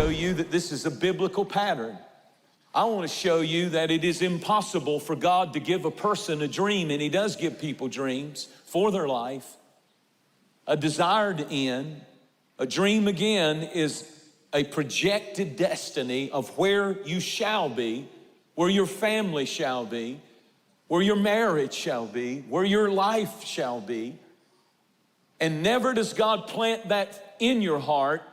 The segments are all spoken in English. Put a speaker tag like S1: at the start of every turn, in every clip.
S1: show you that this is a biblical pattern. I want to show you that it is impossible for God to give a person a dream, and He does give people dreams for their life, a desired end. A dream, again, is a projected destiny of where you shall be, where your family shall be, where your marriage shall be, where your life shall be. And never does God plant that in your heart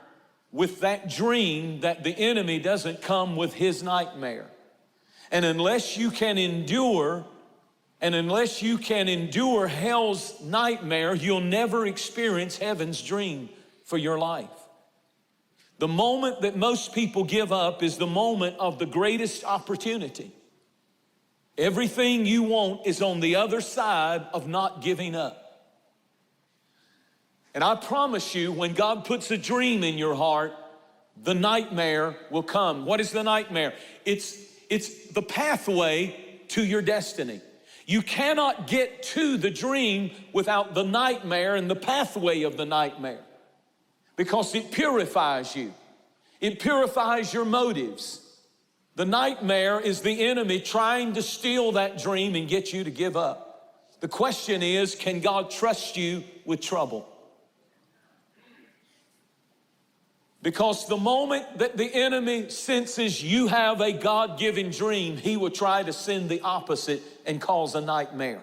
S1: with that dream that the enemy doesn't come with his nightmare. And unless you can endure hell's nightmare, you'll never experience heaven's dream for your life. The moment that most people give up is the moment of the greatest opportunity. Everything you want is on the other side of not giving up. And I promise you, when God puts a dream in your heart, the nightmare will come. What is the nightmare? It's the pathway to your destiny. You cannot get to the dream without the nightmare and the pathway of the nightmare, because it purifies you. It purifies your motives. The nightmare is the enemy trying to steal that dream and get you to give up. The question is, can God trust you with trouble? Because the moment that the enemy senses you have a God-given dream, he will try to send the opposite and cause a nightmare.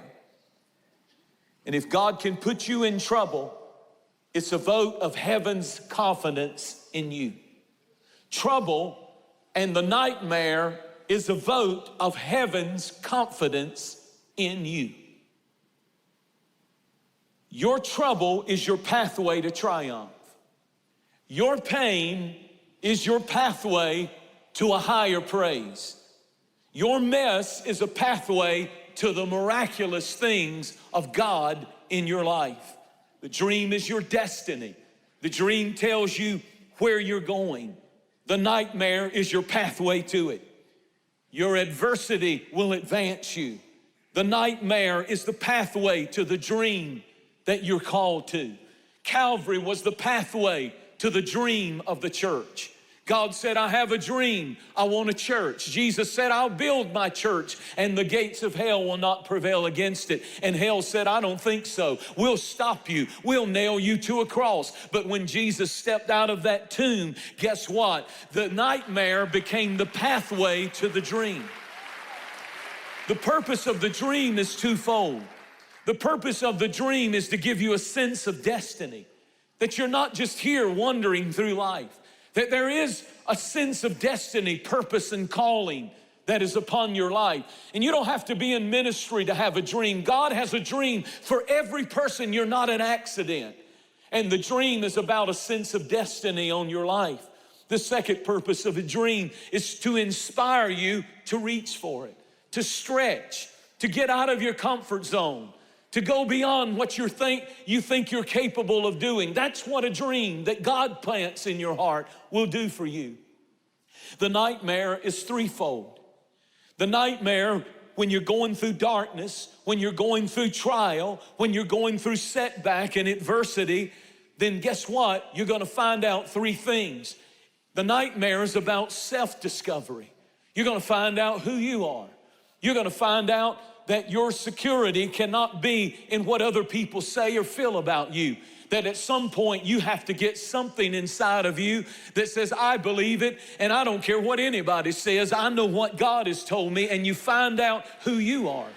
S1: And if God can put you in trouble, it's a vote of heaven's confidence in you. Trouble and the nightmare is a vote of heaven's confidence in you. Your trouble is your pathway to triumph. Your pain is your pathway to a higher praise. Your mess is a pathway to the miraculous things of God in your life. The dream is your destiny. The dream tells you where you're going. The nightmare is your pathway to it. Your adversity will advance you. The nightmare is the pathway to the dream that you're called to. Calvary was the pathway to the dream of the church. God said, I have a dream. I want a church. Jesus said, I'll build my church and the gates of hell will not prevail against it. And hell said, I don't think so. We'll stop you. We'll nail you to a cross. But when Jesus stepped out of that tomb, guess what? The nightmare became the pathway to the dream. The purpose of the dream is twofold. The purpose of the dream is to give you a sense of destiny, that you're not just here wandering through life, that there is a sense of destiny, purpose, and calling that is upon your life. And you don't have to be in ministry to have a dream. God has a dream for every person. You're not an accident. And the dream is about a sense of destiny on your life. The second purpose of a dream is to inspire you to reach for it, to stretch, to get out of your comfort zone, to go beyond what you think you're capable of doing. That's what a dream that God plants in your heart will do for you. The nightmare is threefold. The nightmare, when you're going through darkness, when you're going through trial, when you're going through setback and adversity, then guess what? You're gonna find out three things. The nightmare is about self-discovery. You're gonna find out who you are. You're gonna find out that your security cannot be in what other people say or feel about you. That at some point you have to get something inside of you that says, I believe it, and I don't care what anybody says. I know what God has told me, and you find out who you are.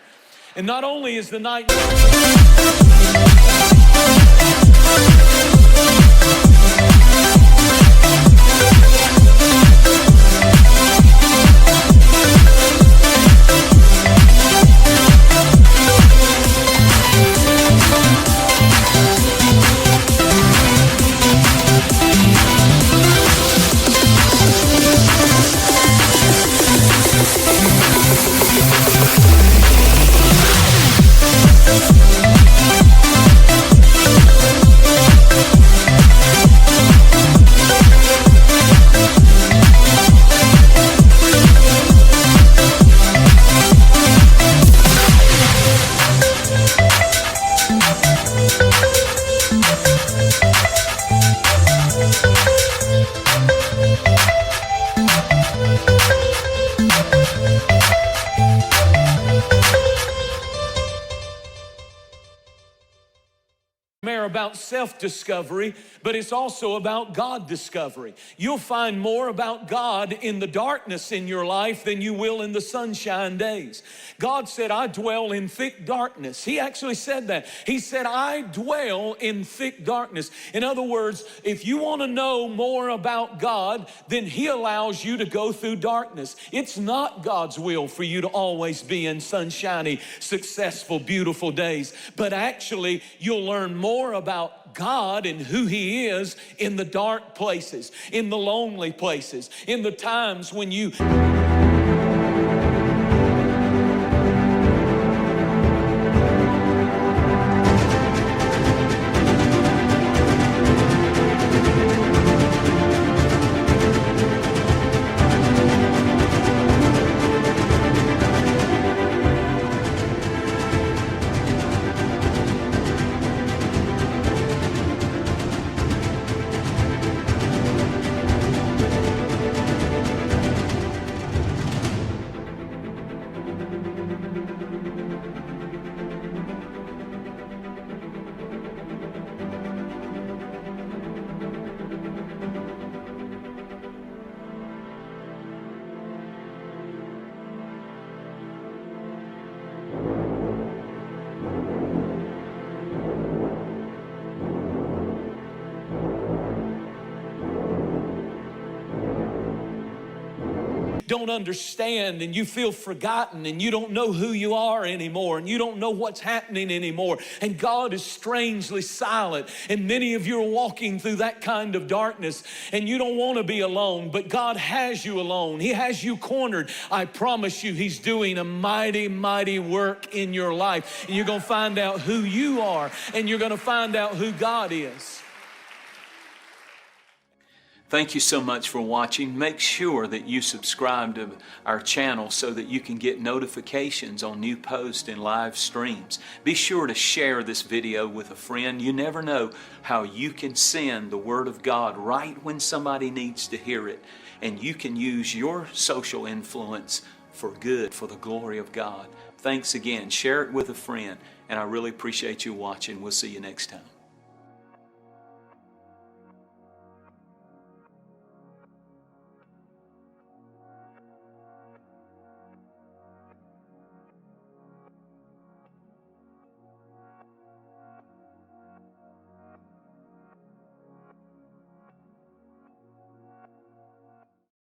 S1: And not only is the night... about self-discovery, but it's also about God discovery. You'll find more about God in the darkness in your life than you will in the sunshine days. God said, I dwell in thick darkness. He actually said that. He said, I dwell in thick darkness. In other words, if you want to know more about God, then He allows you to go through darkness. It's not God's will for you to always be in sunshiny, successful, beautiful days, but actually you'll learn more about God and who He is in the dark places, in the lonely places, in the times when you... don't understand and you feel forgotten and you don't know who you are anymore and you don't know what's happening anymore and God is strangely silent and many of you are walking through that kind of darkness and you don't want to be alone, but God has you alone. He has you cornered. I promise you He's doing a mighty, mighty work in your life, and you're going to find out who you are and you're going to find out who God is. Thank you so much for watching. Make sure that you subscribe to our channel so that you can get notifications on new posts and live streams. Be sure to share this video with a friend. You never know how you can send the Word of God right when somebody needs to hear it. And you can use your social influence for good, for the glory of God. Thanks again. Share it with a friend. And I really appreciate you watching. We'll see you next time.